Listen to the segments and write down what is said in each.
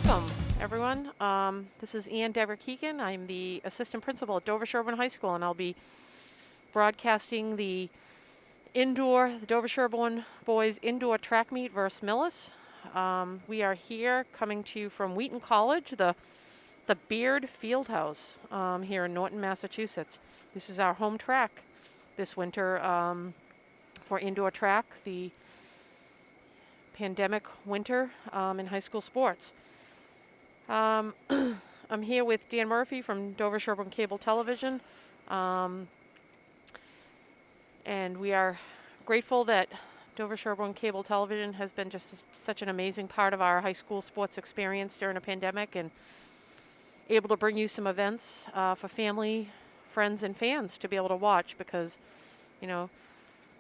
Welcome, everyone. This is Ann Dever-Keegan. I'm the assistant principal at Dover-Sherborn High School, and I'll be broadcasting the Dover-Sherborn boys indoor track meet versus Millis. We are here coming to you from Wheaton College, the Beard Fieldhouse here in Norton, Massachusetts. This is our home track this winter for indoor track, the pandemic winter in high school sports. I'm here with Dan Murphy from Dover-Sherborn Cable Television, and we are grateful that Dover-Sherborn Cable Television has been just such an amazing part of our high school sports experience during a pandemic, and able to bring you some events for family, friends, and fans to be able to watch because,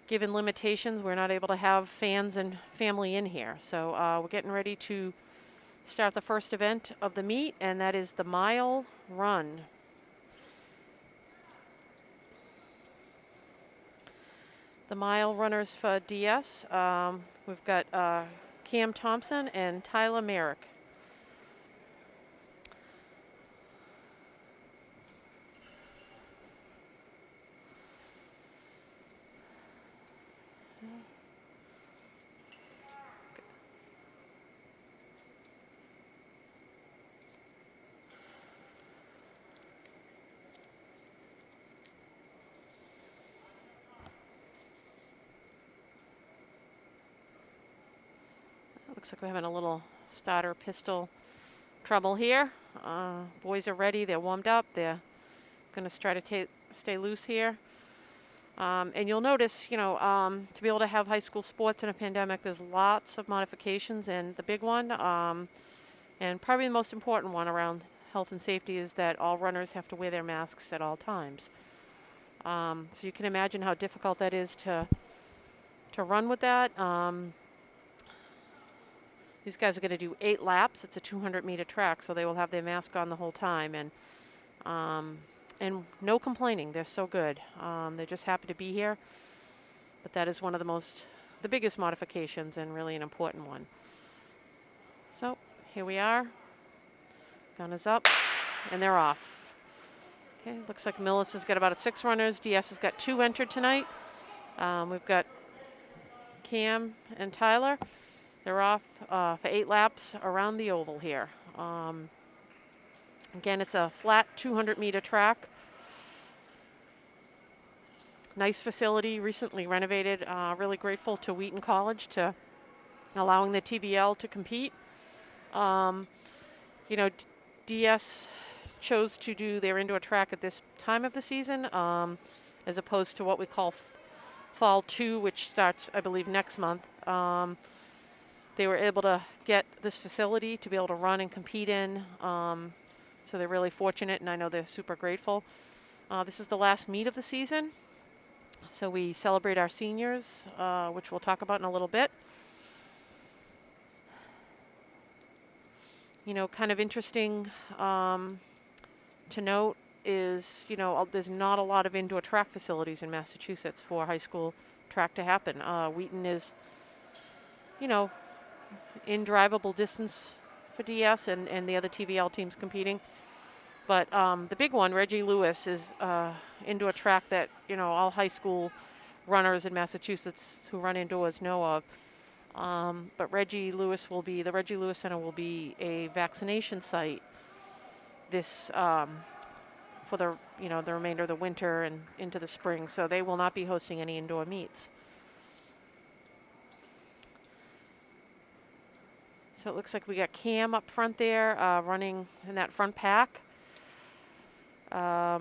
given limitations, we're not able to have fans and family in here. So we're getting ready to start the first event of the meet, and that is the mile run. The mile runners for DS, we've got Cam Thompson and Tyler Merrick. Looks like we're having a little starter pistol trouble here. Boys are ready. They're warmed up. They're going to try to stay loose here. And you'll notice, to be able to have high school sports in a pandemic, there's lots of modifications. And the big one, and probably the most important one around health and safety, is that all runners have to wear their masks at all times. So you can imagine how difficult that is to run with that. These guys are going to do 8 laps. It's a 200-meter track, so they will have their mask on the whole time. And no complaining. They're so good. They're just happy to be here. But that is one of the biggest modifications and really an important one. So here we are. Gun is up, and they're off. Okay, looks like Millis has got about 6 runners. DS has got 2 entered tonight. We've got Cam and Tyler. They're off for 8 laps around the oval here. Again, it's a flat 200-meter track. Nice facility, recently renovated. Really grateful to Wheaton College to allowing the TBL to compete. DS chose to do their indoor track at this time of the season, as opposed to what we call Fall 2, which starts, I believe, next month. They were able to get this facility to be able to run and compete in. So they're really fortunate, and I know they're super grateful. This is the last meet of the season. So we celebrate our seniors, which we'll talk about in a little bit. Kind of interesting to note is, there's not a lot of indoor track facilities in Massachusetts for high school track to happen. Wheaton is, in drivable distance for DS and the other TVL teams competing. But the big one, Reggie Lewis, is indoor track that, all high school runners in Massachusetts who run indoors know of. But the Reggie Lewis Center will be a vaccination site this for the remainder of the winter and into the spring. So they will not be hosting any indoor meets. So it looks like we got Cam up front there, running in that front pack. I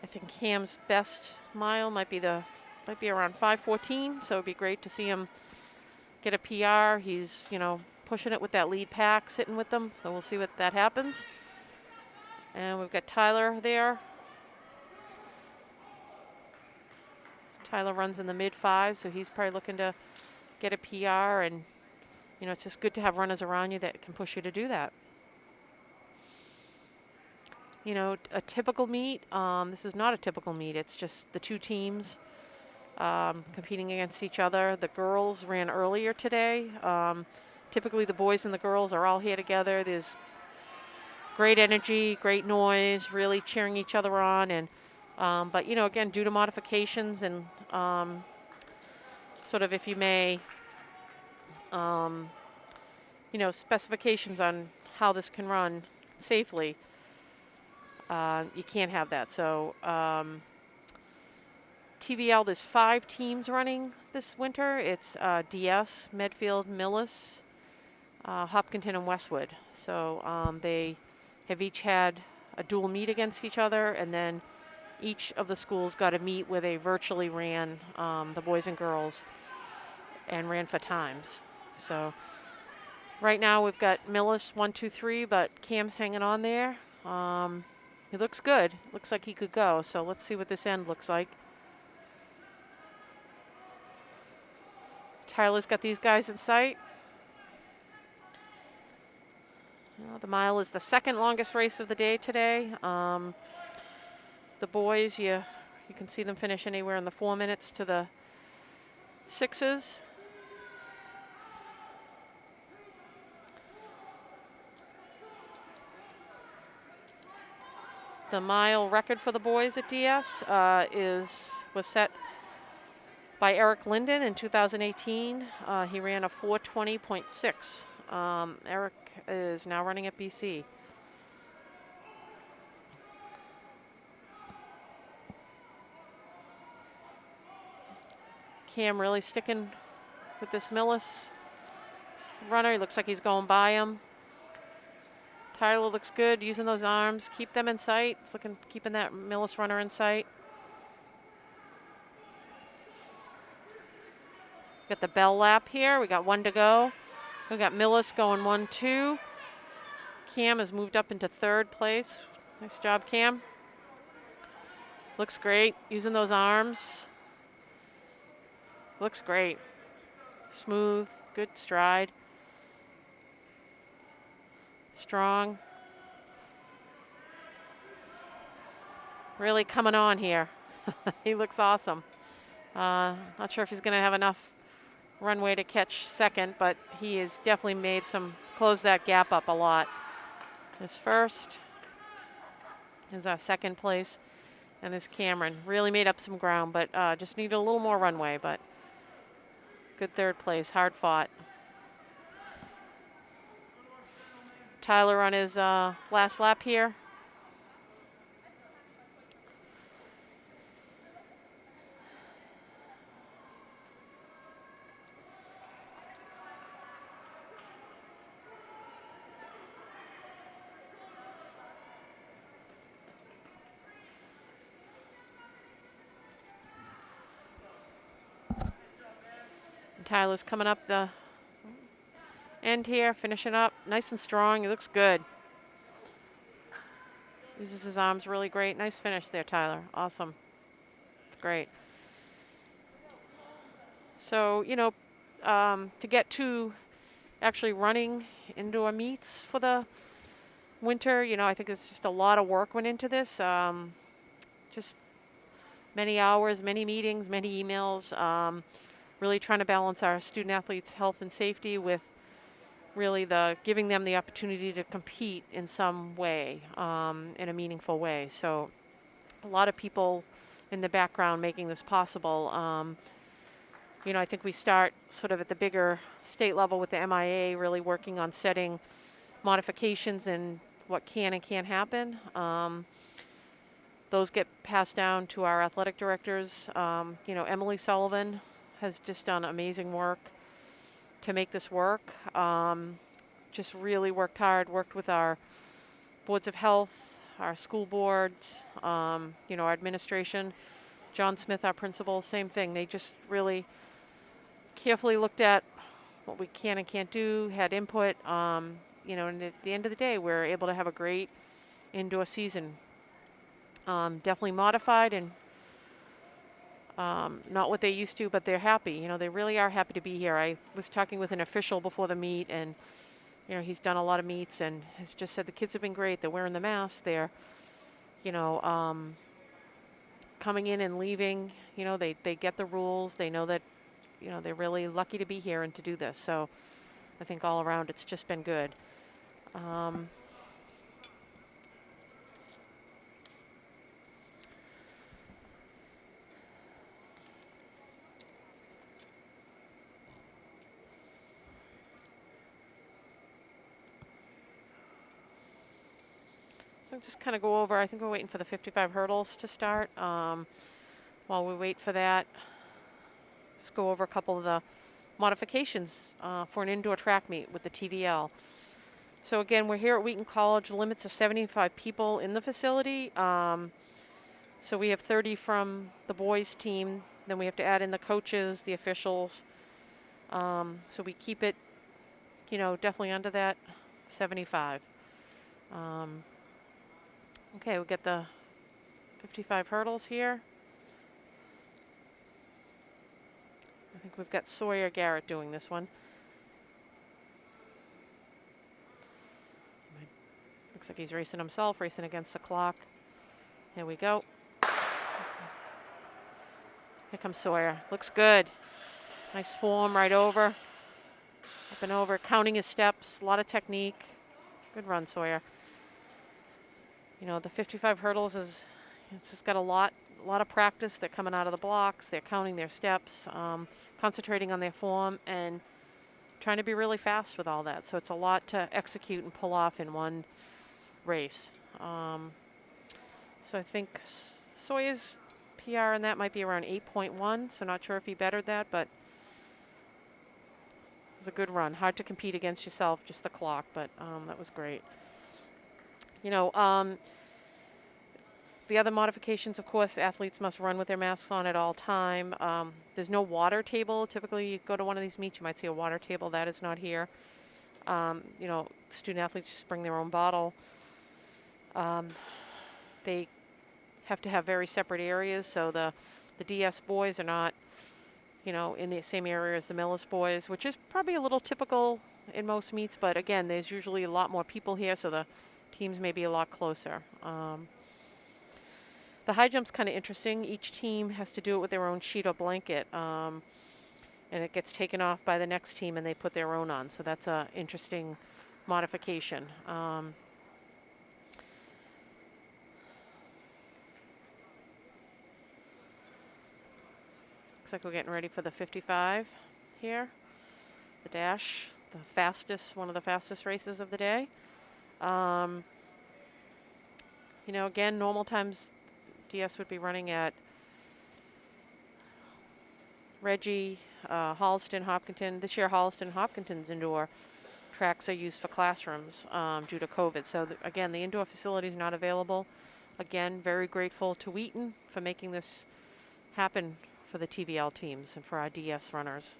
think Cam's best mile might be around 5:14. So it'd be great to see him get a PR. He's pushing it with that lead pack, sitting with them. So we'll see what that happens. And we've got Tyler there. Tyler runs in the mid-5, so he's probably looking to get a PR, and it's just good to have runners around you that can push you to do that. A typical meet, this is not a typical meet. It's just the 2 teams competing against each other. The girls ran earlier today. Typically the boys and the girls are all here together. There's great energy, great noise, really cheering each other on. And but, you know, again, due to modifications and sort of, if you may, you know, specifications on how this can run safely, you can't have that. So TVL, there's 5 teams running this winter. It's DS, Medfield, Millis, Hopkinton, and Westwood. So they have each had a dual meet against each other, and then each of the schools got a meet where they virtually ran the boys and girls and ran for times. So right now we've got Millis 1, 2, 3, but Cam's hanging on there. He looks good. Looks like he could go. So let's see what this end looks like. Tyler's got these guys in sight. The mile is the second longest race of the day today. The boys, you can see them finish anywhere in the 4 minutes to the 6s. The mile record for the boys at DS was set by Eric Linden in 2018. He ran a 4:20.6. Eric is now running at BC. Cam really sticking with this Millis runner. He looks like he's going by him. Tyler looks good, using those arms. Keep them in sight. It's keeping that Millis runner in sight. Got the bell lap here. We got 1 to go. We got Millis going 1, 2. Cam has moved up into 3rd place. Nice job, Cam. Looks great, using those arms. Looks great. Smooth, good stride. Strong. Really coming on here. He looks awesome. Not sure if he's going to have enough runway to catch second, but he has definitely closed that gap up a lot. This first is our 2nd place, and this Cameron really made up some ground, but just needed a little more runway, but good 3rd place, hard fought. Tyler on his last lap here. And Tyler's coming up the end here, finishing up nice and strong. He looks good. Uses his arms really great. Nice finish there, Tyler. Awesome. It's great. So, you know, to get to actually running indoor meets for the winter, you know, I think there's just a lot of work went into this. Just many hours, many meetings, many emails. Really trying to balance our student athletes' health and safety with really giving them the opportunity to compete in some way, in a meaningful way. So a lot of people in the background making this possible. You know, I think we start sort of at the bigger state level with the MIA, really working on setting modifications and what can and can't happen. Those get passed down to our athletic directors. You know, Emily Sullivan has just done amazing work to make this work. Just really worked hard, worked with our boards of health, our school boards, you know, our administration. John Smith, our principal, same thing. They just really carefully looked at what we can and can't do, had input, you know, and at the end of the day, we're able to have a great indoor season. Definitely modified and not what they used to, but they're happy. You know, they really are happy to be here. I was talking with an official before the meet, and, you know, he's done a lot of meets and has just said the kids have been great. They're wearing the masks. They're, you know, coming in and leaving. You know, they get the rules. They know that, you know, they're really lucky to be here and to do this. So I think all around it's just been good. So just kind of go over, I think we're waiting for the 55 hurdles to start. While we wait for that, just go over a couple of the modifications for an indoor track meet with the TVL. So again, we're here at Wheaton College. The limits are 75 people in the facility. So we have 30 from the boys team. Then we have to add in the coaches, the officials. So we keep it, definitely under that 75. Okay, we'll get the 55 hurdles here. I think we've got Sawyer Garrett doing this one. Looks like he's racing himself, racing against the clock. Here we go. Here comes Sawyer. Looks good. Nice form right over. Up and over, counting his steps, a lot of technique. Good run, Sawyer. The 55 hurdles it's just got a lot of practice. They're coming out of the blocks. They're counting their steps, concentrating on their form, and trying to be really fast with all that. So it's a lot to execute and pull off in one race. So I think Sawyer's PR in that might be around 8.1. So not sure if he bettered that, but it was a good run. Hard to compete against yourself, just the clock, but that was great. The other modifications, of course, athletes must run with their masks on at all time. There's no water table. Typically, you go to one of these meets, you might see a water table. That is not here. Student athletes just bring their own bottle. They have to have very separate areas, so the DS boys are not, in the same area as the Millis boys, which is probably a little typical in most meets, but again, there's usually a lot more people here, so the teams may be a lot closer. The high jump's kind of interesting. Each team has to do it with their own sheet or blanket, and it gets taken off by the next team and they put their own on, so that's an interesting modification. Looks like we're getting ready for the 55 here. The dash, one of the fastest races of the day. Again, normal times DS would be running at Reggie, Holliston, Hopkinton. This year, Holliston and Hopkinton's indoor tracks are used for classrooms due to COVID. So again, the indoor facility is not available. Again, very grateful to Wheaton for making this happen for the TVL teams and for our DS runners.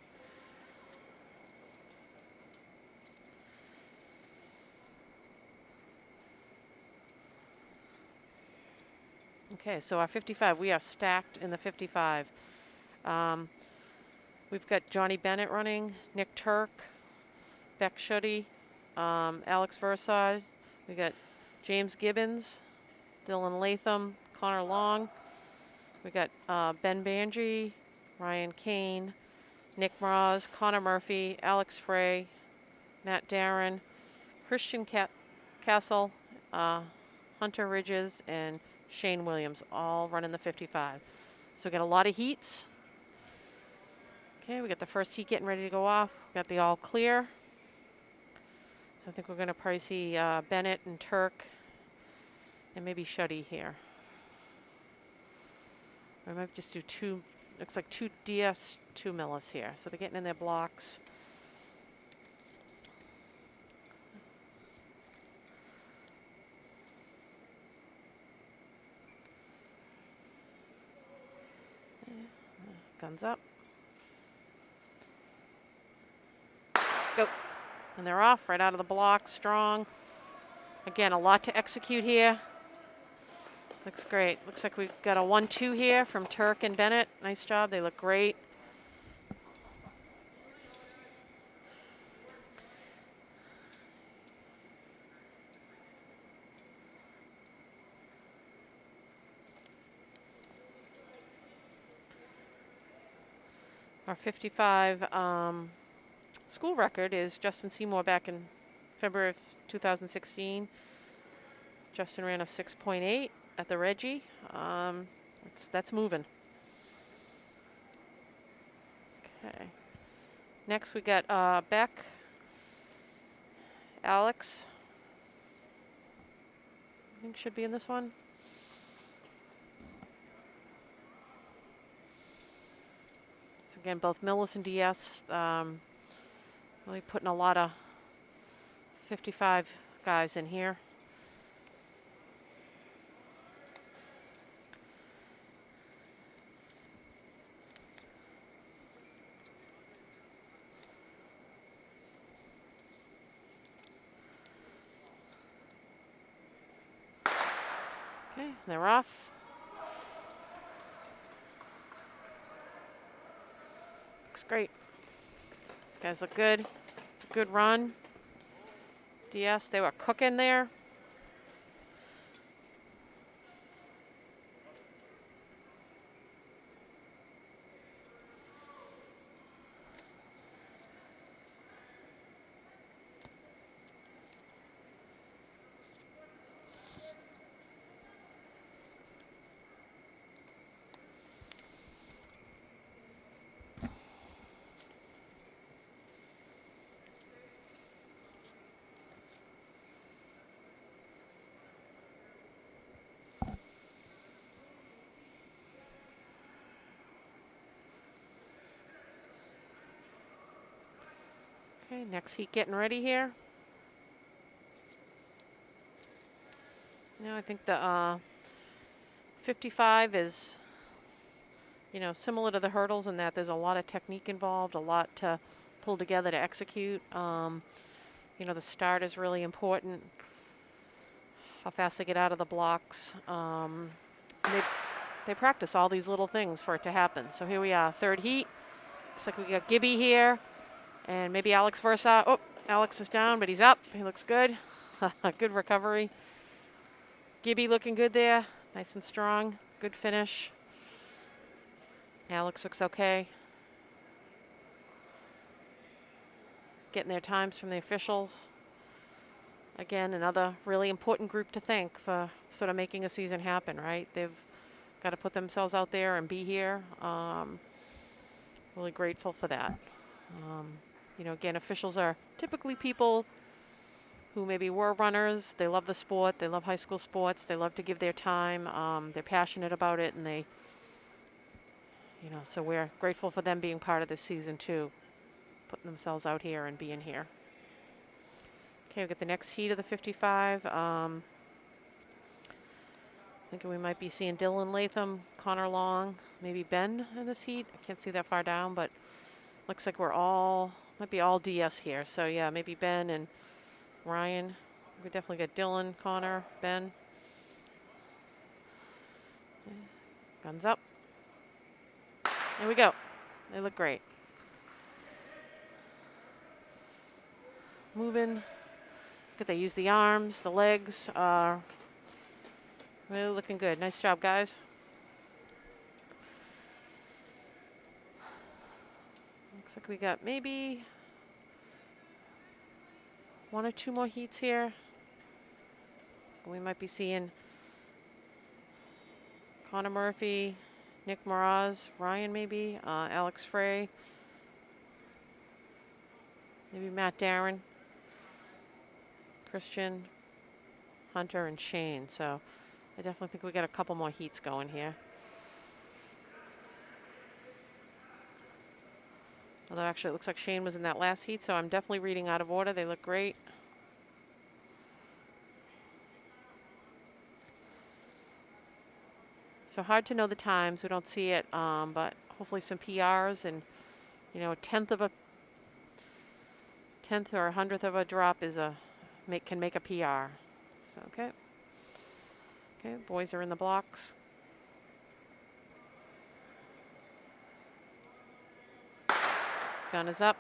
Okay, so our 55, we are stacked in the 55. We've got Johnny Bennett running, Nick Turk, Beck Schutty, Alex Versad. We got James Gibbons, Dylan Latham, Connor Long. We got Ben Banji, Ryan Kane, Nick Mraz, Connor Murphy, Alex Frey, Matt Darren, Christian Castle, Hunter Ridges, and Shane Williams, all running the 55. So we got a lot of heats. Okay, we got the first heat getting ready to go off. We got the all clear. So I think we're going to probably see Bennett and Turk and maybe Schutty here. I might just do two, looks like 2 DS, 2 Millis here. So they're getting in their blocks. Guns up. Go. And they're off right out of the block, strong. Again, a lot to execute here. Looks great. Looks like we've got a 1-2 here from Turk and Bennett. Nice job. They look great. Our 55 school record is Justin Seymour back in February of 2016. Justin ran a 6.8 at the Reggie. That's moving. Okay. Next we got Beck, Alex. I think should be in this one. So again, both Millis and DS really putting a lot of 55 guys in here. Okay, they're off. Looks great. These guys look good. It's a good run. DS, they were cooking there. Okay, next heat getting ready here. I think the 55 is, similar to the hurdles in that there's a lot of technique involved, a lot to pull together to execute. The start is really important. How fast they get out of the blocks. They practice all these little things for it to happen. So here we are, third heat. Looks like we got Gibby here. And maybe Alex Versa. Oh, Alex is down, but he's up. He looks good. Good recovery. Gibby looking good there. Nice and strong. Good finish. Alex looks okay. Getting their times from the officials. Again, another really important group to thank for sort of making a season happen, right? They've got to put themselves out there and be here. Really grateful for that. Again, officials are typically people who maybe were runners. They love the sport. They love high school sports. They love to give their time. They're passionate about it, and they, so we're grateful for them being part of this season too, putting themselves out here and being here. Okay, we've got the next heat of the 55. Thinking we might be seeing Dylan Latham, Connor Long, maybe Ben in this heat. I can't see that far down, but looks like might be all DS here. So yeah, maybe Ben and Ryan. We definitely got Dylan, Connor, Ben. Guns up. There we go. They look great. Moving. Good, they use the arms, the legs. Really looking good. Nice job, guys. Looks like we got maybe 1 or 2 more heats here. We might be seeing Connor Murphy, Nick Moraz, Ryan maybe, Alex Frey, maybe Matt Darren, Christian, Hunter, and Shane. So I definitely think we got a couple more heats going here. Although actually it looks like Shane was in that last heat, so I'm definitely reading out of order. They look great. So hard to know the times. We don't see it, but hopefully some PRs and, a tenth or a hundredth of a drop is can make a PR. So okay. Okay, boys are in the blocks. Gun is up.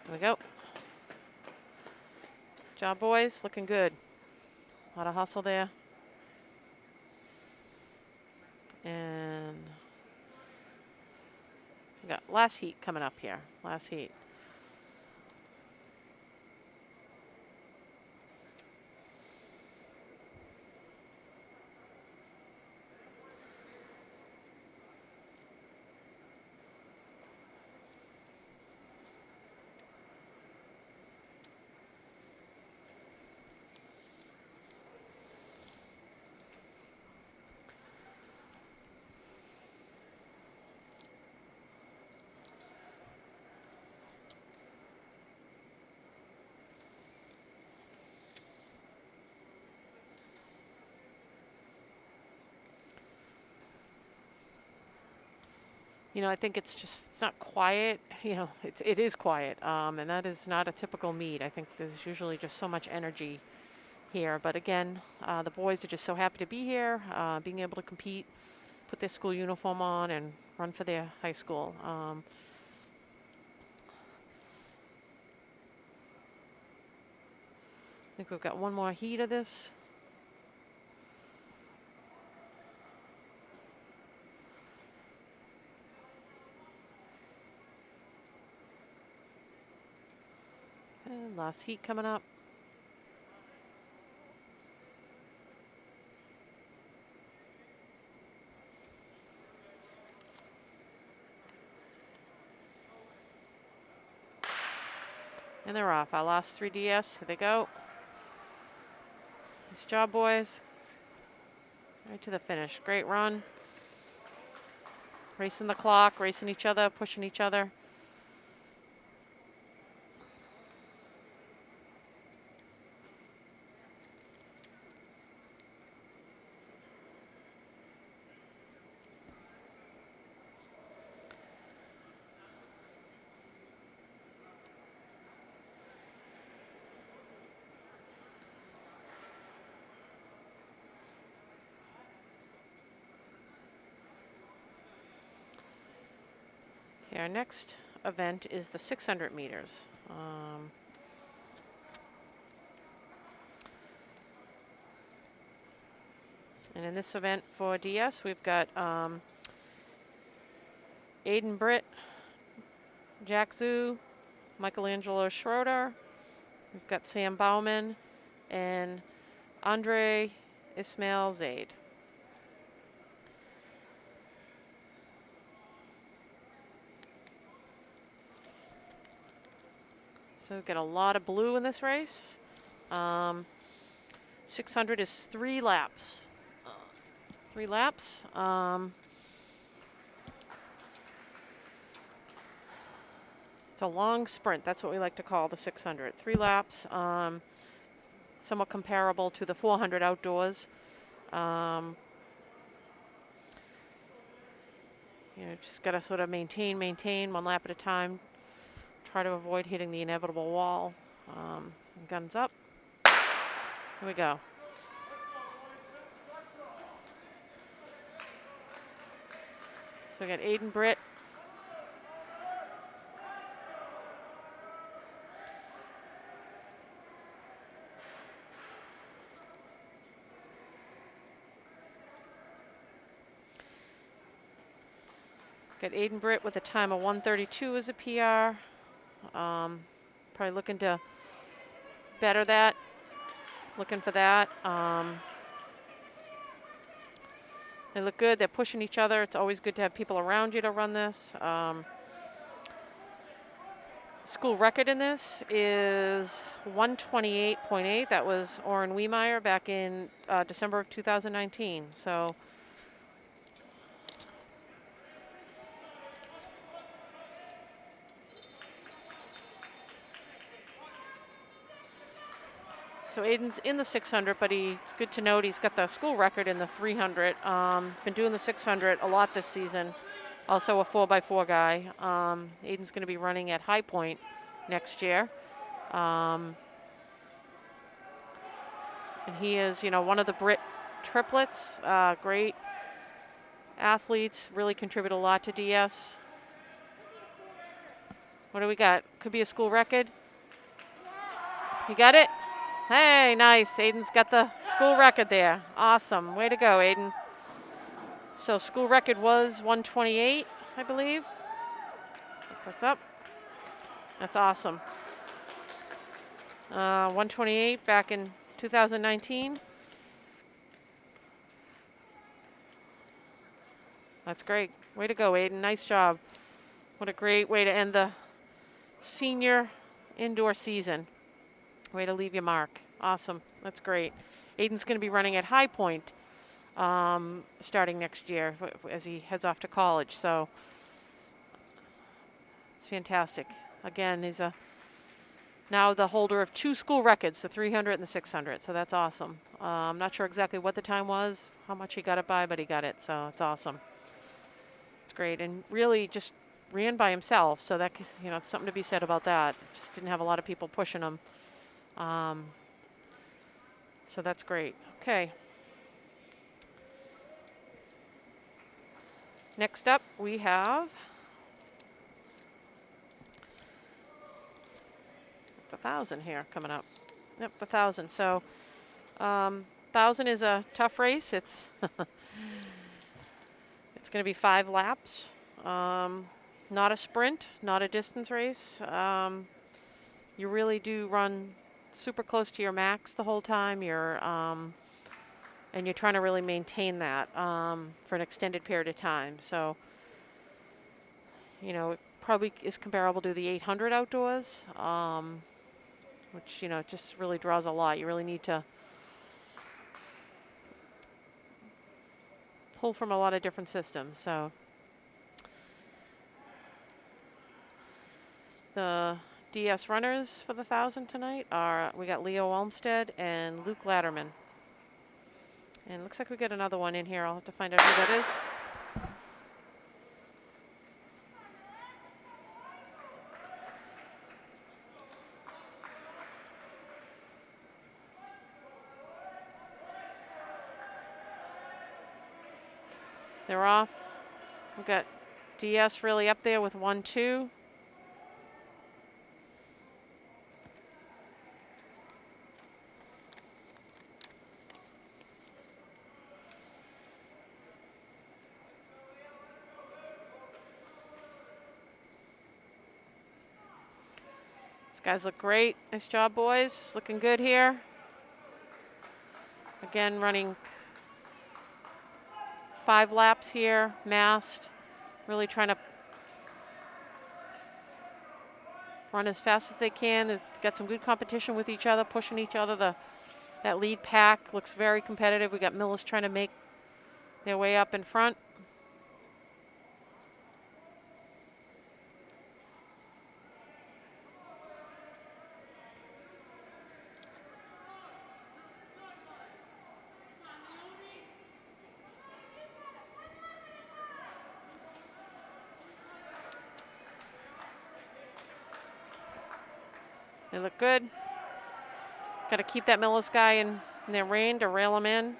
There we go. Job, boys. Looking good. A lot of hustle there. And we got last heat coming up here. Last heat. I think it's not quiet. It is quiet, and that is not a typical meet. I think there's usually just so much energy here. But again, the boys are just so happy to be here, being able to compete, put their school uniform on, and run for their high school. I think we've got one more heat of this. And last heat coming up. And they're off. Our last 3 DS. Here they go. Nice job, boys. Right to the finish. Great run. Racing the clock, racing each other, pushing each other. Okay, our next event is the 600 meters. And in this event for DS, we've got Aiden Britt, Jack Zhu, Michelangelo Schroeder. We've got Sam Bauman and Andre Ismail Zaid. So we've got a lot of blue in this race. 600 is 3 laps. 3 laps. It's a long sprint. That's what we like to call the 600. 3 laps. Somewhat comparable to the 400 outdoors. Just got to sort of maintain 1 lap at a time. Try to avoid hitting the inevitable wall. Guns up. Here we go. So we got Aiden Britt. Got Aiden Britt with a time of 1:32 as a PR. Probably looking to better that. Looking for that. They look good. They're pushing each other. It's always good to have people around you to run this. School record in this is 128.8. That was Oren Wiemeyer back in December of 2019. So Aiden's in the 600, but it's good to note he's got the school record in the 300. He's been doing the 600 a lot this season. Also a 4x4 guy. Aiden's going to be running at High Point next year. And he is, one of the Brit triplets. Great athletes, really contribute a lot to DS. What do we got? Could be a school record. You got it? Hey, nice. Aiden's got the school record there. Awesome. Way to go, Aiden. So school record was 128, I believe. Look this up. That's awesome. 128 back in 2019. That's great. Way to go, Aiden. Nice job. What a great way to end the senior indoor season. Way to leave your mark. Awesome. That's great. Aiden's going to be running at High Point starting next year as he heads off to college. So it's fantastic. Again, he's now the holder of 2 school records, the 300 and the 600. So that's awesome. I'm not sure exactly what the time was, how much he got it by, but he got it. So it's awesome. It's great. And really just ran by himself. So that, it's something to be said about that. Just didn't have a lot of people pushing him. So that's great. Okay. Next up, we have the 1,000 here coming up. Yep, the 1,000. So 1,000 is a tough race. It's it's going to be 5 laps. Not a sprint, not a distance race. You really do run super close to your max the whole time. And you're trying to really maintain that for an extended period of time. So, it probably is comparable to the 800 outdoors, which, just really draws a lot. You really need to pull from a lot of different systems. So the DS runners for the 1,000 tonight we got Leo Olmsted and Luke Latterman. And it looks like we got another one in here. I'll have to find out who that is. They're off. We've got DS really up there with 1-2. These guys look great. Nice job, boys. Looking good here. Again, running 5 laps here, masked. Really trying to run as fast as they can. They've got some good competition with each other, pushing each other. That lead pack looks very competitive. We got Millis trying to make their way up in front. They look good. Got to keep that Millis guy in their rein to rail him in.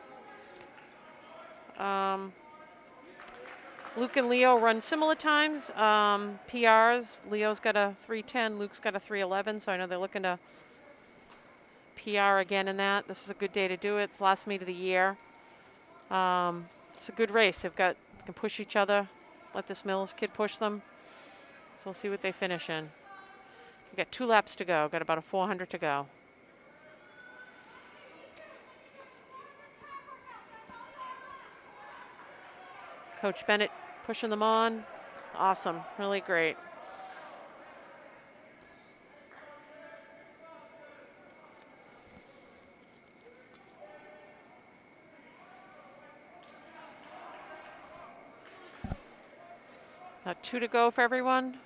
Luke and Leo run similar times. PRs. Leo's got a 3:10. Luke's got a 3:11. So I know they're looking to PR again in that. This is a good day to do it. It's last meet of the year. It's a good race. Can push each other. Let this Millis kid push them. So we'll see what they finish in. We've got 2 laps to go. Got about a 400 to go. Coach Bennett pushing them on. Awesome. Really great. About 2 to go for everyone.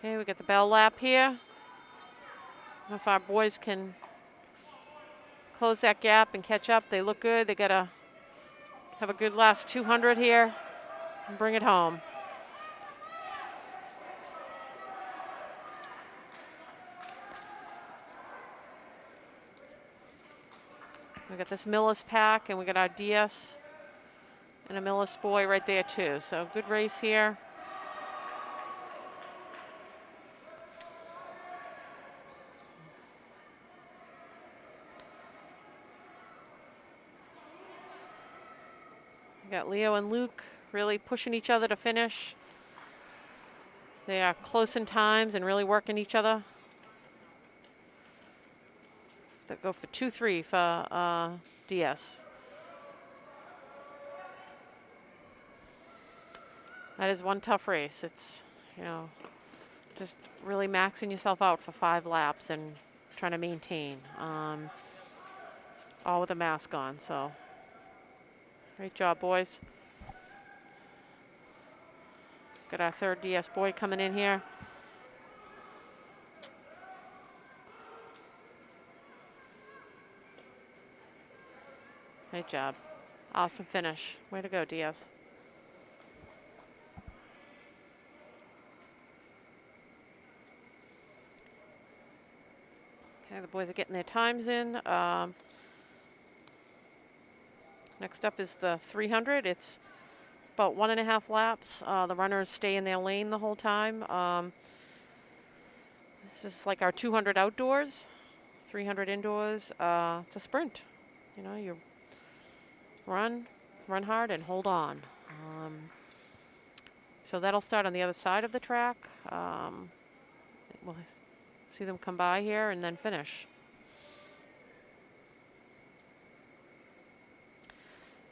Okay, we got the bell lap here. If our boys can close that gap and catch up, they look good. They got to have a good last 200 here and bring it home. We got this Millis pack, and we got our DS and a Millis boy right there too. So good race here. We got Leo and Luke really pushing each other to finish. They are close in times and really working each other. They go for 2-3 for DS. That is one tough race. It's, you know, just really maxing yourself out for 5 laps and trying to maintain. All with a mask on, so great job, boys. Got our third DS boy coming in here. Great job. Awesome finish. Way to go, DS. Okay, the boys are getting their times in. Next up is the 300. It's about 1.5 laps. The runners stay in their lane the whole time. This is like our 200 outdoors, 300 indoors. It's a sprint. You know, you run hard, and hold on. So that'll start on the other side of the track. We'll see them come by here and then finish.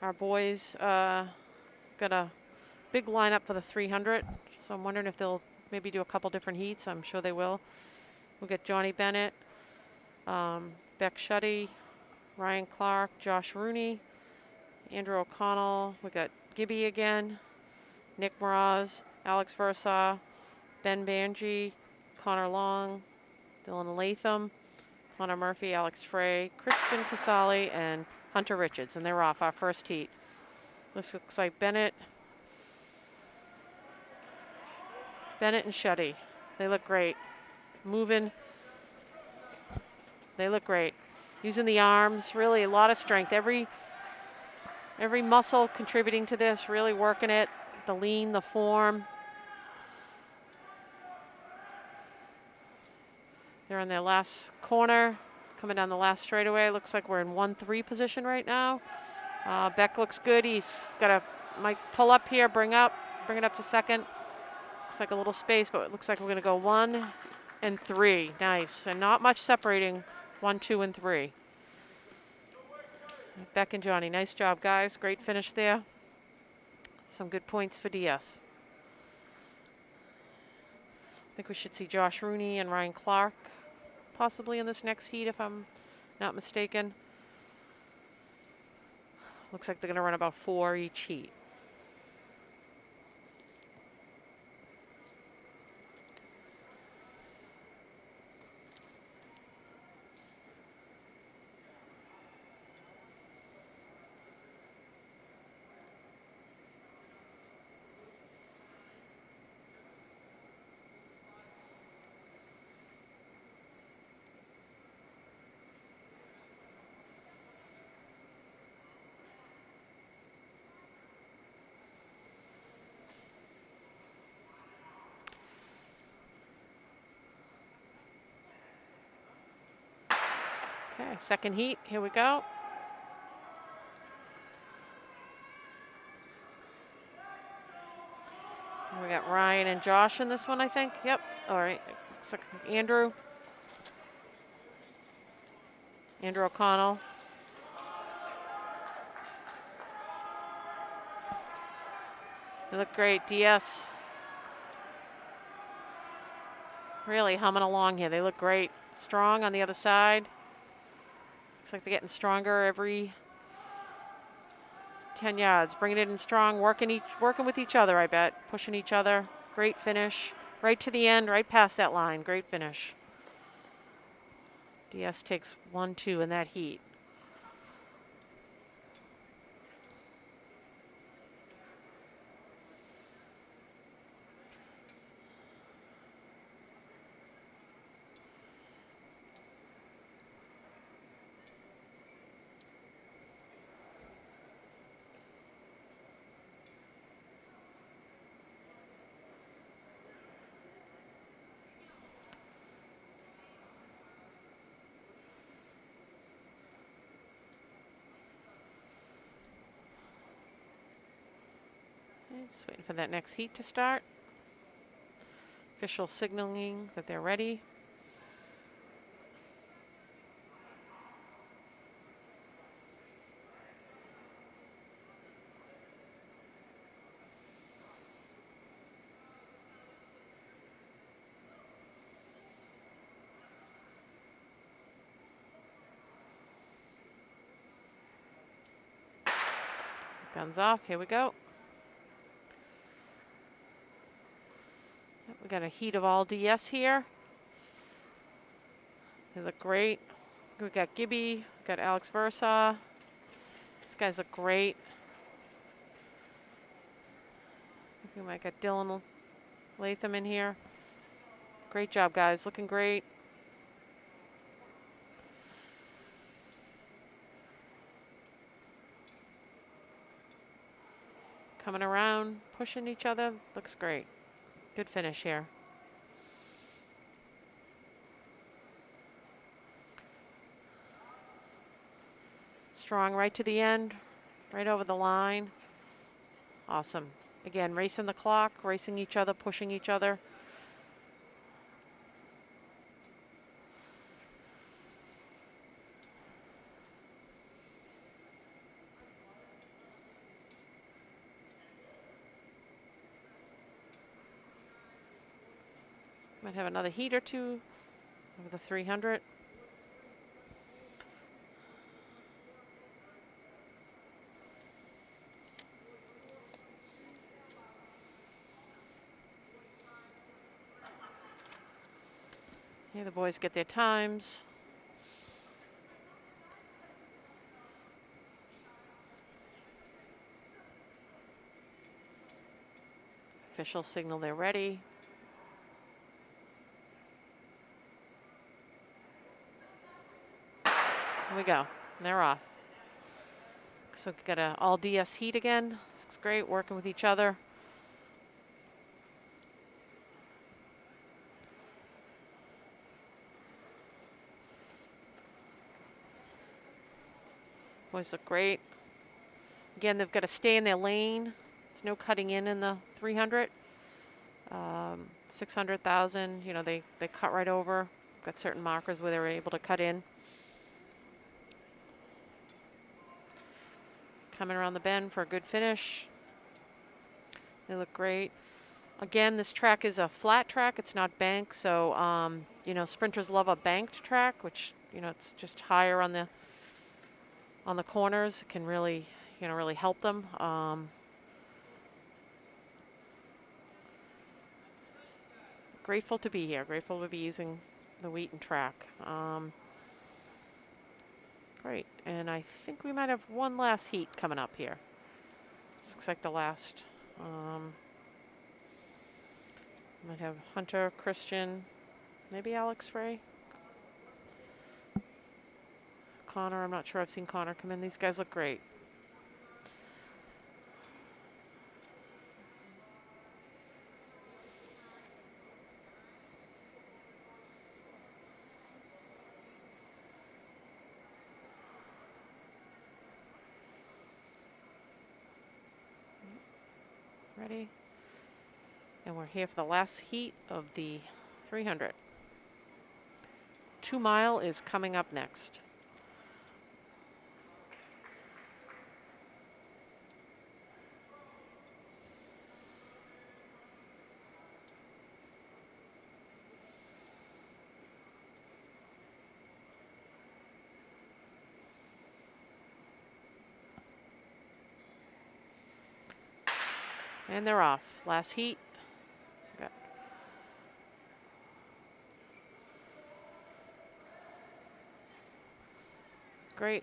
Our boys got a big lineup for the 300, so I'm wondering if they'll maybe do a couple different heats. I'm sure they will. We'll get Johnny Bennett, Beck Shuddy, Ryan Clark, Josh Rooney, Andrew O'Connell. We got Gibby again, Nick Mraz, Alex Versaw, Ben Banji, Connor Long, Dylan Latham, Connor Murphy, Alex Frey, Christian Casali, and Hunter Richards, and they're off our first heat. This looks like Bennett and Shuddy. They look great. Moving. They look great. Using the arms, really a lot of strength. Every muscle contributing to this, really working it. The lean, the form. They're in their last corner, coming down the last straightaway. Looks like we're in 1-3 position right now. Beck looks good. He's might pull up here, bring it up to second. Looks like a little space, but it looks like we're gonna go 1 and 3. Nice, and not much separating 1, 2, and 3. Beck and Johnny, nice job, guys. Great finish there. Some good points for DS. I think we should see Josh Rooney and Ryan Clark possibly in this next heat, if I'm not mistaken. Looks like they're going to run about 4 each heat. Okay, second heat, here we go. We got Ryan and Josh in this one, I think. Yep, all right. Looks like Andrew O'Connell. They look great, DS. Really humming along here. They look great. Strong on the other side. Looks like they're getting stronger every 10 yards. Bringing it in strong, working with each other, I bet. Pushing each other. Great finish. Right to the end, right past that line. Great finish. DS takes 1-2 in that heat. Just waiting for that next heat to start. Official signaling that they're ready. Guns off, here we go. We got a heat of all DS here. They look great. We got Gibby, we got Alex Versa. These guys look great. We might get Dylan Latham in here. Great job, guys. Looking great. Coming around, pushing each other. Looks great. Good finish here. Strong right to the end, right over the line. Awesome. Again, racing the clock, racing each other, pushing each other. Might have another heat or two over the 300. Here the boys get their times. Official signal they're ready. Here we go. They're off. So we got a all DS heat again. Looks great, working with each other. Boys look great. Again, they've got to stay in their lane. There's no cutting in the 300. 600,000, you know, they cut right over. Got certain markers where they were able to cut in. Coming around the bend for a good finish. They look great. Again, this track is a flat track. It's not banked, so you know, sprinters love a banked track, which, you know, it's just higher on the corners. It can really, you know, really help them. Grateful to be here. Grateful to be using the Wheaton track. Great, and I think we might have one last heat coming up here. This looks like the last. Might have Hunter, Christian, maybe Alex Frey. Connor, I'm not sure. I've seen Connor come in. These guys look great. Ready? And we're here for the last heat of the 300. 2 mile is coming up next. And they're off. Last heat. Got great.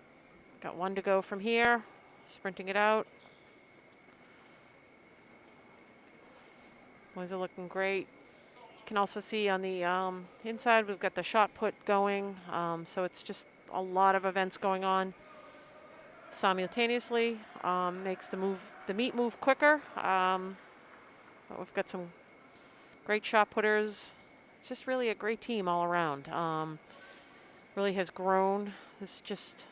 Got one to go from here. Sprinting it out. Boys are looking great. You can also see on the inside we've got the shot put going. So it's just a lot of events going on simultaneously. Makes the meet move quicker. But we've got some great shot putters. It's just really a great team all around. Really has grown. There's just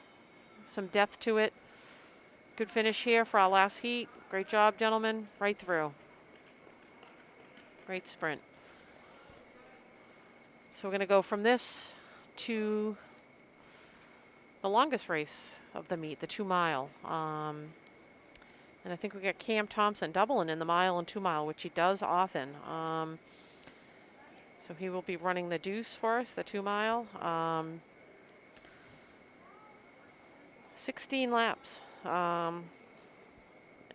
some depth to it. Good finish here for our last heat. Great job, gentlemen. Right through. Great sprint. So we're going to go from this to the longest race of the meet, the 2 mile. And I think we got Cam Thompson doubling in the mile and 2 mile, which he does often. So he will be running the deuce for us, the 2 mile. 16 laps.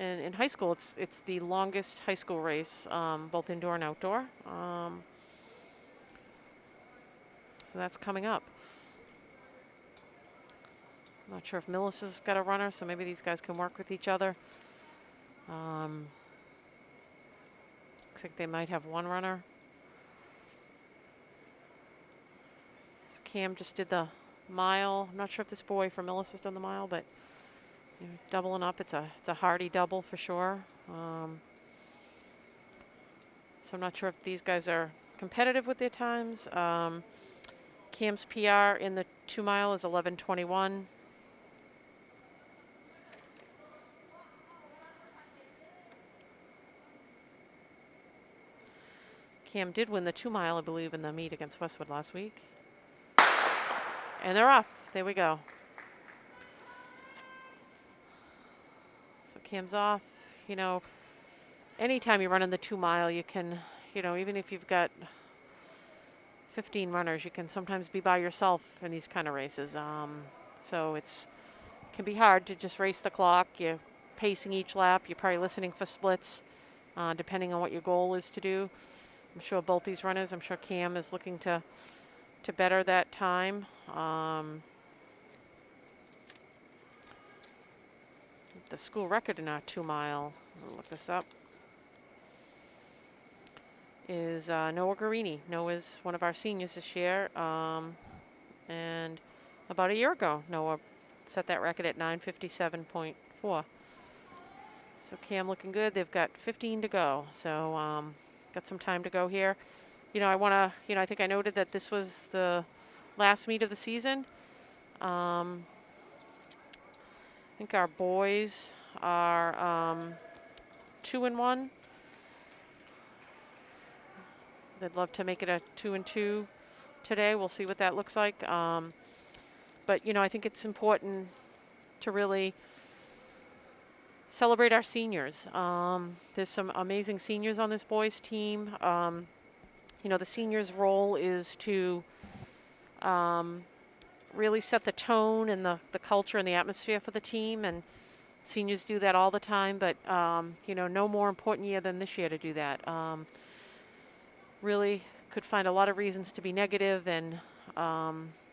And in high school, it's the longest high school race, both indoor and outdoor. So that's coming up. Not sure if Millis has got a runner, so maybe these guys can work with each other. Looks like they might have one runner. So Cam just did the mile. I'm not sure if this boy from Millis has done the mile, but you know, doubling up, it's a hardy double for sure. So I'm not sure if these guys are competitive with their times. Cam's PR in the 2 mile is 11:21. Cam did win the 2 mile, I believe, in the meet against Westwood last week. And they're off. There we go. So Cam's off. You know, anytime you run in the 2 mile, you can, you know, even if you've got 15 runners, you can sometimes be by yourself in these kind of races. So it can be hard to just race the clock. You're pacing each lap. You're probably listening for splits, depending on what your goal is to do. I'm sure both these runners, I'm sure Cam is looking to better that time. The school record in our 2 mile, I'll look this up, is Noah Guarini. Noah's one of our seniors this year. And about a year ago, Noah set that record at 9:57.4. So Cam looking good. They've got 15 to go. So got some time to go here. You know, I want to, you know, I think I noted that this was the last meet of the season. I think our boys are 2-1. They'd love to make it a 2-2 today. We'll see what that looks like. But, you know, I think it's important to really celebrate our seniors. There's some amazing seniors on this boys team. You know, the seniors' role is to really set the tone and the culture and the atmosphere for the team. And seniors do that all the time. But, you know, no more important year than this year to do that. Really could find a lot of reasons to be negative, and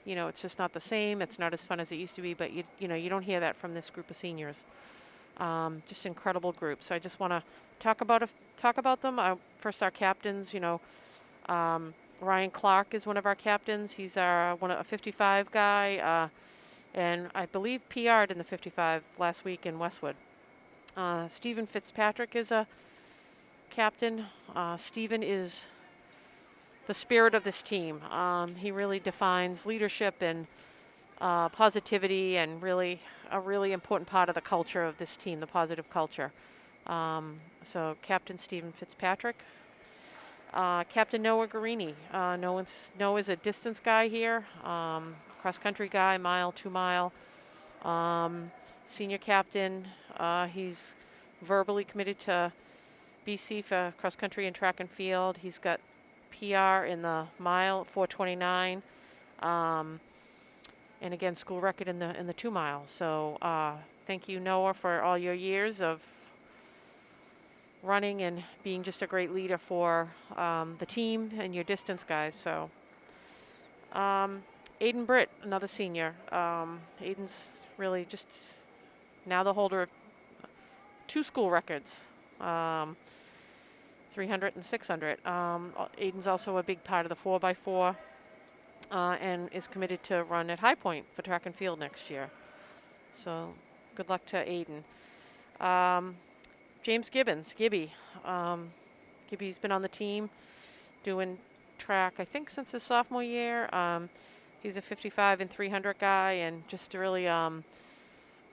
you know, it's just not the same. It's not as fun as it used to be, but you know, you don't hear that from this group of seniors. Just incredible group. So I just want to talk about them. First, our captains. You know, Ryan Clark is one of our captains. He's a 55 guy, and I believe PR'd in the 55 last week in Westwood. Stephen Fitzpatrick is a captain. Stephen is the spirit of this team. He really defines leadership and positivity, and really a really important part of the culture of this team, the positive culture. So Captain Stephen Fitzpatrick. Captain Noah Guarini. Noah's a distance guy here, cross-country guy, mile, 2 mile. Senior captain. He's verbally committed to BC for cross-country and track and field. He's got PR in the mile, 4:29, and again, school record in the 2 mile. So thank you, Noah, for all your years of running and being just a great leader for the team and your distance guys. So Aiden Britt, another senior. Aiden's really just now the holder of 2 school records. 300 and 600. Aiden's also a big part of the 4x4 and is committed to run at High Point for track and field next year. So good luck to Aiden. James Gibbons, Gibby. Gibby's been on the team doing track, I think, since his sophomore year. He's a 55 and 300 guy, and just a really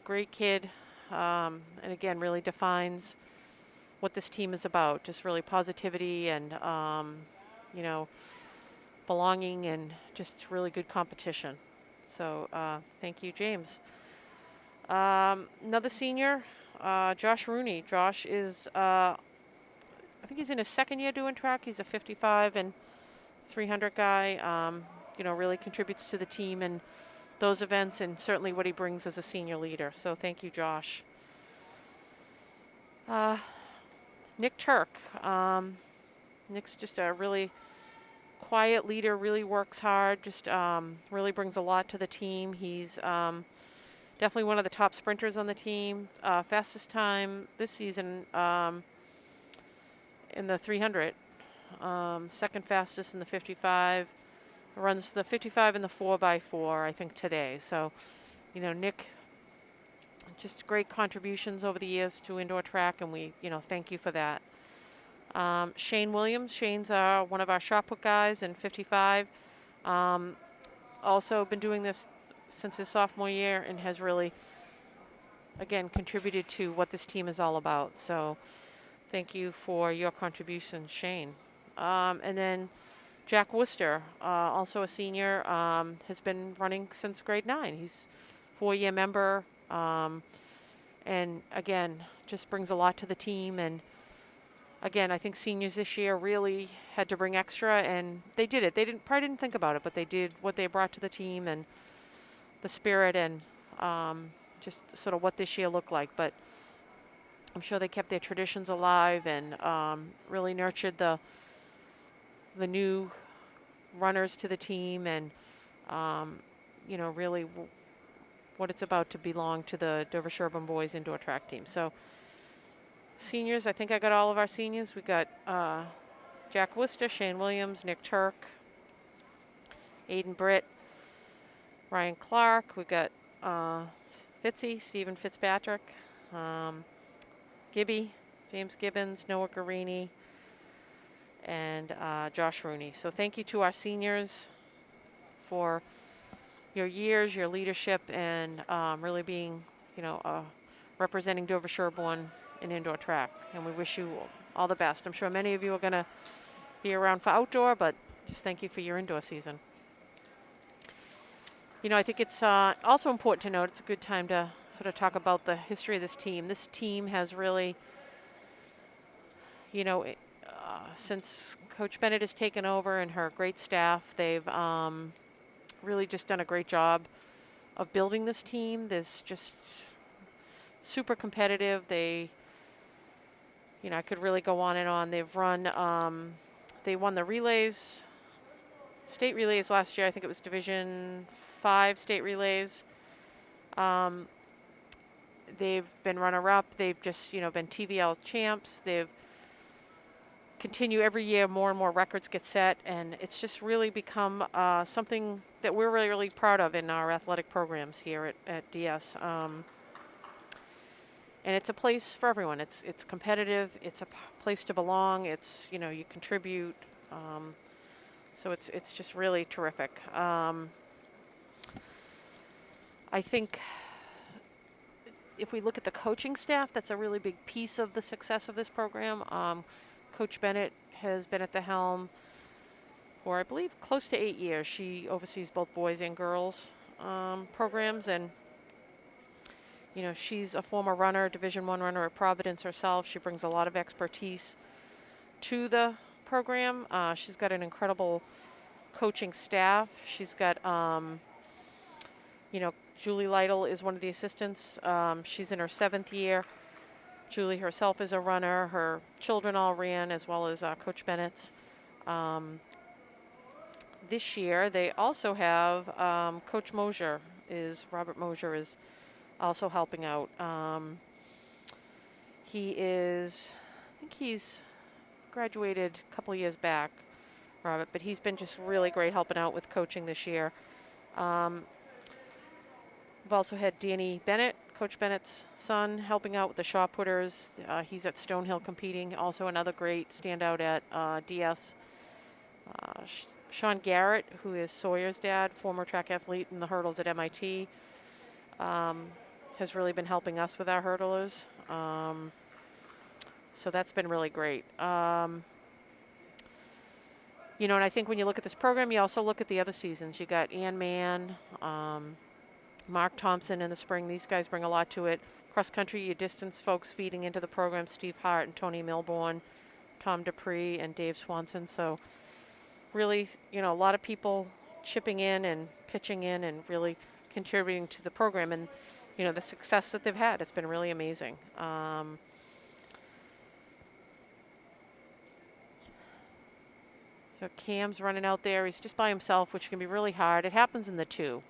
great kid. and again, really defines what this team is about. Just really positivity and, you know, belonging and just really good competition. So thank you, James. Another senior, Josh Rooney. Josh is, I think he's in his second year doing track. He's a 55 and 300 guy. You know, really contributes to the team and those events, and certainly what he brings as a senior leader. So thank you, Josh. Nick Turk. Nick's just a really quiet leader, really works hard, just really brings a lot to the team. He's definitely one of the top sprinters on the team. Fastest time this season in the 300. Second fastest in the 55. Runs the 55 and the 4x4, I think, today. So, you know, Nick, just great contributions over the years to indoor track, and we, you know, thank you for that. Shane Williams. Shane's one of our shot put guys in 55. Also been doing this since his sophomore year and has really, again, contributed to what this team is all about. So thank you for your contribution, Shane. And then Jack Worcester, also a senior, has been running since grade 9. He's a 4-year member, and again, just brings a lot to the team. And again, I think seniors this year really had to bring extra, and they did it. They probably didn't think about it, but they did what they brought to the team and the spirit and just sort of what this year looked like. But I'm sure they kept their traditions alive and really nurtured the new runners to the team, and you know, really what it's about to belong to the Dover-Sherborn boys indoor track team. So seniors, I think I got all of our seniors. We got Jack Worcester, Shane Williams, Nick Turk, Aiden Britt, Ryan Clark. We got Fitzy, Stephen Fitzpatrick, Gibby, James Gibbons, Noah Garini, and Josh Rooney. So thank you to our seniors for your years, your leadership, and really being, you know, representing Dover-Sherborn in indoor track. And we wish you all the best. I'm sure many of you are going to be around for outdoor, but just thank you for your indoor season. You know, I think it's also important to note, it's a good time to sort of talk about the history of this team. This team has really, you know, since Coach Bennett has taken over and her great staff, they've really just done a great job of building this team. This just super competitive. They, you know, I could really go on and on. They've run, they won the relays, state relays last year. I think it was Division 5 state relays. They've been runner-up. They've just, you know, been TVL champs. They've continue every year, more and more records get set, and it's just really become something that we're really, really proud of in our athletic programs here at DS. And it's a place for everyone. It's competitive. It's a place to belong. It's, you know, you contribute. So it's just really terrific. I think if we look at the coaching staff, that's a really big piece of the success of this program. Coach Bennett has been at the helm for, I believe, close to 8 years. She oversees both boys and girls programs, and you know, she's a former runner, Division I runner at Providence herself. She brings a lot of expertise to the program. She's got an incredible coaching staff. She's got, you know, Julie Lytle is one of the assistants. She's in her 7th year. Julie herself is a runner. Her children all ran, as well as Coach Bennett's. This year, they also have Coach Mosier. Robert Mosier is also helping out. He is, I think he's graduated a couple of years back, Robert, but he's been just really great helping out with coaching this year. We've also had Danny Bennett, Coach Bennett's son, helping out with the shot putters. He's at Stonehill competing. Also another great standout at DS. Sean Garrett, who is Sawyer's dad, former track athlete in the hurdles at MIT, has has really been helping us with our hurdlers. So that's been really great. You know, and I think when you look at this program, you also look at the other seasons. You got Ann Mann, Mark Thompson in the spring. These guys bring a lot to it. Cross country, your distance folks feeding into the program, Steve Hart and Tony Milborn, Tom Dupree and Dave Swanson. So really, you know, a lot of people chipping in and pitching in and really contributing to the program. And, you know, the success that they've had, it's been really amazing. So Cam's running out there. He's just by himself, which can be really hard. It happens in the 2.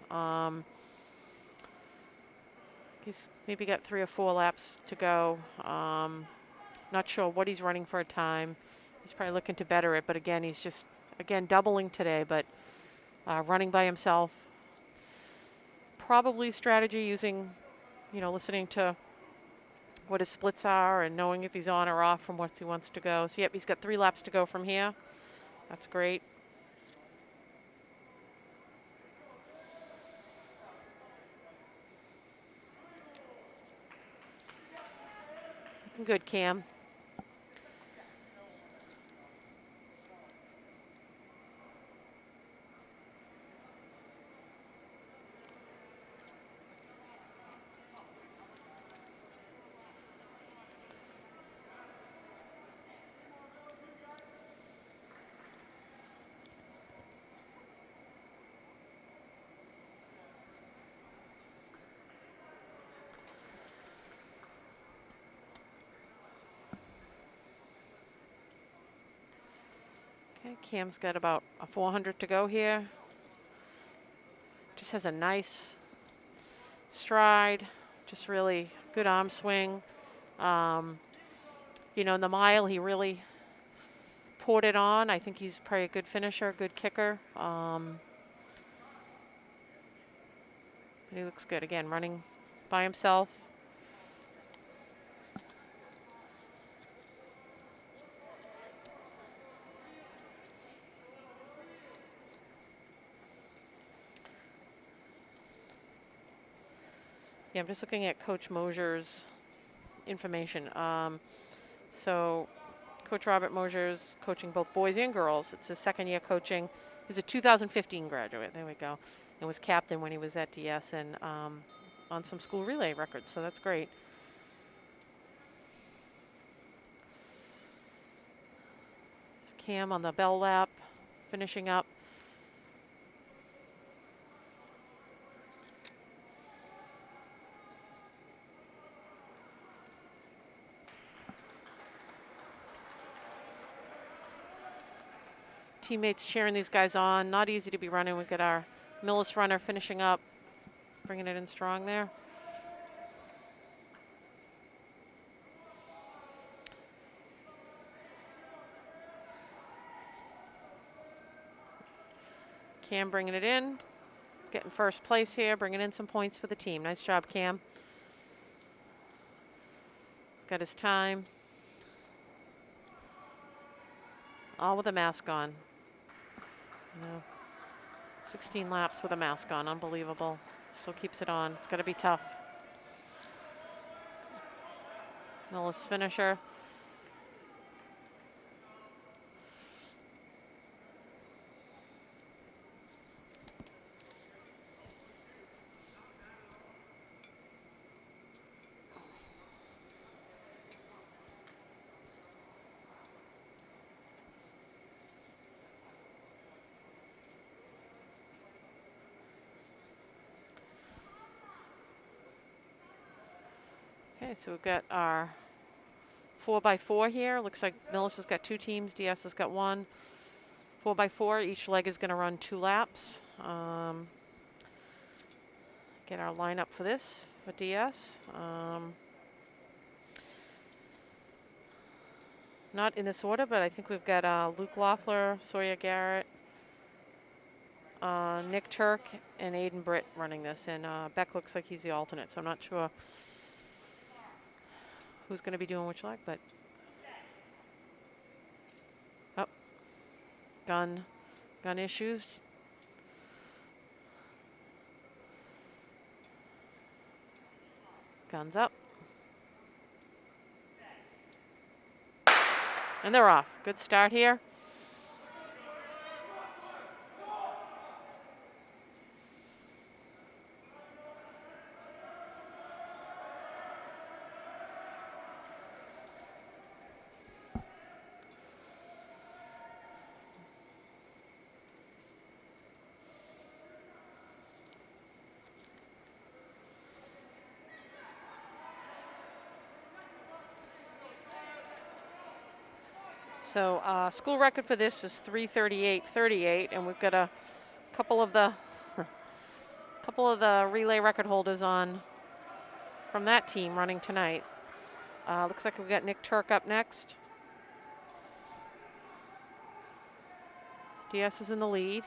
He's maybe got 3 or 4 laps to go. Not sure what he's running for a time. He's probably looking to better it, but again, he's just, again, doubling today, but running by himself. Probably strategy using, you know, listening to what his splits are and knowing if he's on or off from what he wants to go. So, yep, he's got 3 laps to go from here. That's great. Good, Cam. Okay, Cam's got about a 400 to go here. Just has a nice stride, just really good arm swing. You know, in the mile, he really poured it on. I think he's probably a good finisher, good kicker. But he looks good. Again, running by himself. Yeah, I'm just looking at Coach Mosier's information. So Coach Robert Mosier's coaching both boys and girls. It's his second year coaching. He's a 2015 graduate. There we go. And was captain when he was at DS and on some school relay records. So that's great. So Cam on the bell lap, finishing up. Teammates cheering these guys on. Not easy to be running. We've got our Millis runner finishing up, bringing it in strong there. Cam bringing it in, getting first place here, bringing in some points for the team. Nice job, Cam. He's got his time. All with a mask on. You know, 16 laps with a mask on, unbelievable. Still keeps it on. It's got to be tough. Millis finisher. Okay, so we've got our 4x4 here. Looks like Millis has got 2 teams. DS has got 1. 4x4. Each leg is going to run 2 laps. Get our lineup for this for DS. Not in this order, but I think we've got Luke Loeffler, Sawyer Garrett, Nick Turk, and Aiden Britt running this. And Beck looks like he's the alternate, so I'm not sure who's going to be doing which leg, but gun issues. Guns up. And they're off. Good start here. So school record for this is 3:38:38, and we've got a couple of the relay record holders on from that team running tonight. Looks like we've got Nick Turk up next. DS is in the lead.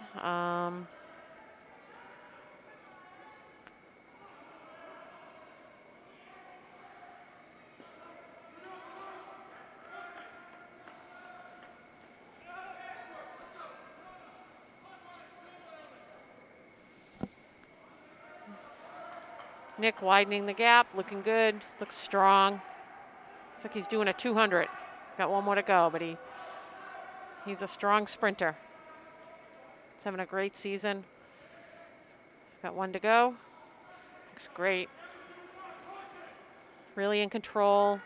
Nick widening the gap, looking good, looks strong. Looks like he's doing a 200. Got one more to go, but he's a strong sprinter. He's having a great season. He's got one to go. Looks great. Really in control.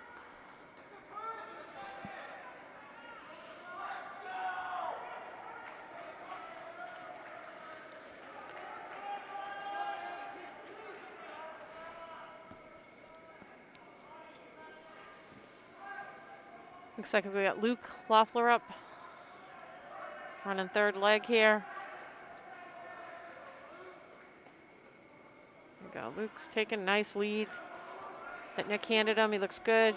Looks like we got Luke Loeffler up, running third leg here. There we go. Luke's taking a nice lead that Nick handed him. He looks good.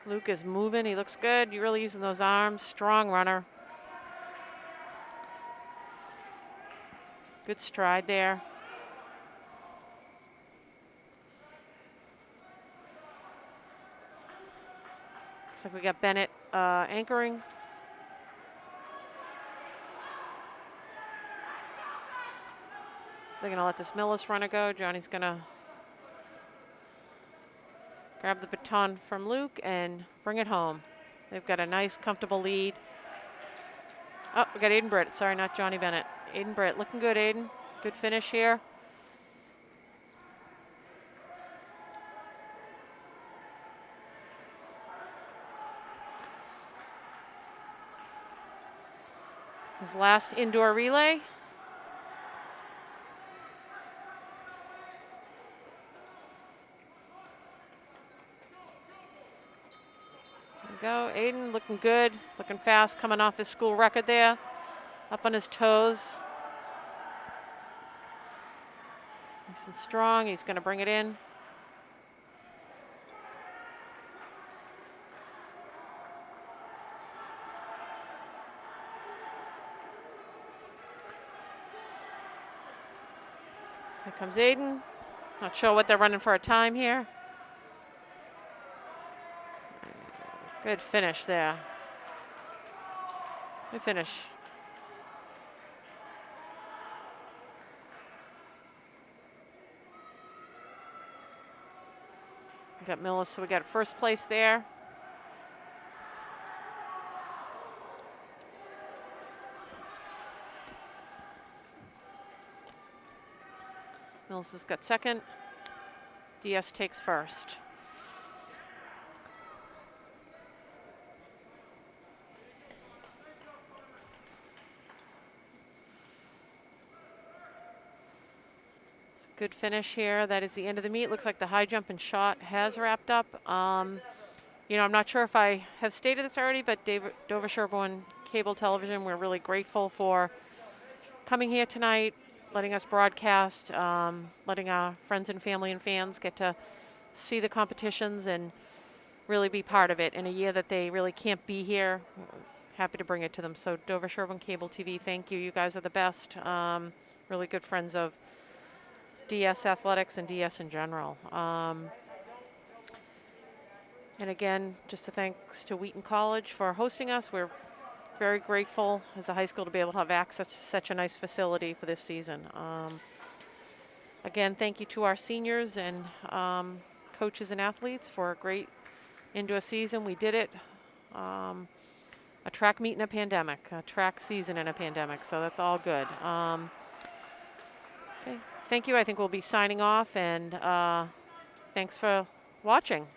Luke is moving. He looks good. You're really using those arms. Strong runner. Good stride there. Looks like we got Bennett anchoring. They're going to let this Millis runner go. Johnny's going to grab the baton from Luke and bring it home. They've got a nice, comfortable lead. Oh, we got Aiden Britt. Sorry, not Johnny Bennett. Aiden Britt. Looking good, Aiden. Good finish here. His last indoor relay. Go, Aiden looking good, looking fast, coming off his school record there, up on his toes. Nice and strong, he's going to bring it in. Here comes Aiden. Not sure what they're running for a time here. Good finish there. Good finish. We got Millis, so we got first place there. Millis has got second. DS takes first. Good finish here. That is the end of the meet. Looks like the high jump and shot has wrapped up. You know, I'm not sure if I have stated this already, but Dover-Sherborn Cable Television, we're really grateful for coming here tonight, letting us broadcast, letting our friends and family and fans get to see the competitions and really be part of it in a year that they really can't be here. Happy to bring it to them. So Dover-Sherborn Cable TV, thank you. You guys are the best. Really good friends of DS athletics and DS in general. And again, just a thanks to Wheaton College for hosting us. We're very grateful as a high school to be able to have access to such a nice facility for this season. Again, thank you to our seniors and coaches and athletes for a great into a season. We did it. A track meet in a pandemic, a track season in a pandemic, so that's all good. Okay, thank you. I think we'll be signing off, and thanks for watching.